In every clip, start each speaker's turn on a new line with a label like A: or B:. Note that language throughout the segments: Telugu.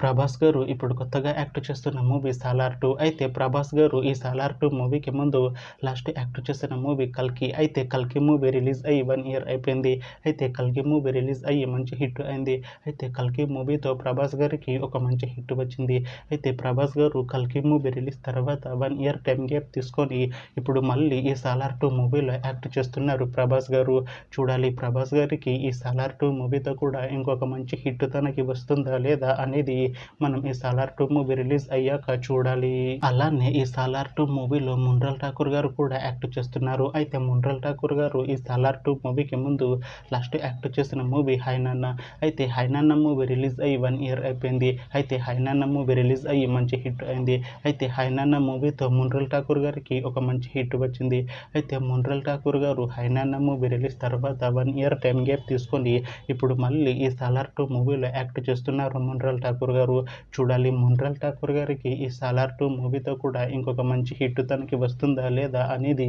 A: ప్రభాస్ గారు ఇప్పుడు కొత్తగా యాక్ట్ చేస్తున్న మూవీ సాలార్ 2. అయితే ప్రభాస్ గారు ఈ సాలార్ 2 మూవీకి ముందు లాస్ట్ యాక్ట్ చేసిన మూవీ కల్కి. అయితే కల్కి మూవీ రిలీజ్ అయ్యి 1 ఇయర్ అయిపోయింది. అయితే కల్కి మూవీ రిలీజ్ అయ్యి మంచి హిట్ అయింది. అయితే కల్కి మూవీతో ప్రభాస్ గారికి ఒక మంచి హిట్ వచ్చింది. అయితే ప్రభాస్ గారు కల్కి మూవీ రిలీజ్ తర్వాత 1 ఇయర్ టైం గ్యాప్ తీసుకొని ఇప్పుడు మళ్ళీ ఈ సాలార్ 2 మూవీలో యాక్ట్ చేస్తున్నారు ప్రభాస్ గారు. చూడాలి ప్రభాస్ గారికి ఈ సాలార్ 2 మూవీతో కూడా ఇంకొక మంచి హిట్ తనకి వస్తుందా లేదా అనేది మనం ఈ సాలార్ 2 మూవీ రిలీజ్ అయ్యాక చూడాలి. అలానే ఈ సాలార్ 2 మూవీలో మున్రల్ ఠాకూర్ గారు కూడా యాక్ట్ చేస్తున్నారు. అయితే మున్రల్ ఠాకూర్ గారు ఈ సాలార్ 2 మూవీకి ముందు లాస్ట్ యాక్ట్ చేసిన మూవీ హైనాన్న. అయితే హైనాన్న మూవీ రిలీజ్ అయ్యి 1 ఇయర్ అయిపోయింది. అయితే హైనాన్న మూవీ రిలీజ్ అయ్యి మంచి హిట్ అయింది. అయితే హైనాన్న మూవీతో మున్రల్ ఠాకూర్ గారికి ఒక మంచి హిట్ వచ్చింది. అయితే మున్రల్ ఠాకూర్ గారు హైనాన్న మూవీ రిలీజ్ తర్వాత 1 ఇయర్ టైం గ్యాప్ తీసుకొని ఇప్పుడు మళ్ళీ ఈ సాలార్ 2 మూవీలో యాక్ట్ చేస్తున్నారు మున్రల్ ఠాకూర్ గారు. చూడాలి మున్రల్ ఠాకూర్ గారికి ఈ సాలార్ 2 మూవీతో కూడా ఇంకొక మంచి హిట్ తనకి వస్తుందా లేదా అనేది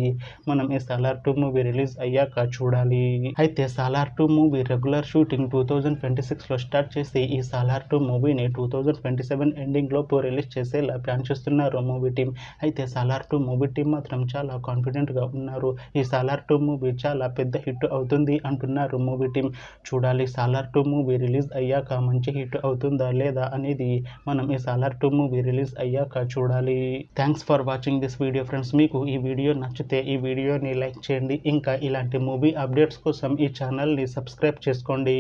A: మనం ఈ సాలార్ 2 మూవీ రిలీజ్ అయ్యాక చూడాలి. అయితే సాలార్ 2 మూవీ రెగ్యులర్ షూటింగ్ 2026లో స్టార్ట్ చేసి ఈ సాలార్ 2 మూవీని 2027 ఎండింగ్ లోపు రిలీజ్ చేసేలా ప్లాన్ చేస్తున్నారు మూవీ టీం. అయితే సాలార్ 2 మూవీ టీం మాత్రం చాలా కాన్ఫిడెంట్గా ఉన్నారు. ఈ సాలార్ 2 మూవీ చాలా పెద్ద హిట్ అవుతుంది అంటున్నారు మూవీ టీం. చూడాలి సాలార్ 2 మూవీ రిలీజ్ అయ్యాక మంచి హిట్ అవుతుందా లేదా అనేది మనం ఈ సాలార్ 2 మూవీ రిలీజ్ అయ్యాక చూడాలి. Thanks for watching this video friends. మీకు ఈ వీడియో నచ్చితే ఈ వీడియోని లైక్ చేయండి. ఇంకా ఇలాంటి మూవీ అప్డేట్స్ కోసం ఈ ఛానల్ని సబ్స్క్రైబ్ చేసుకోండి.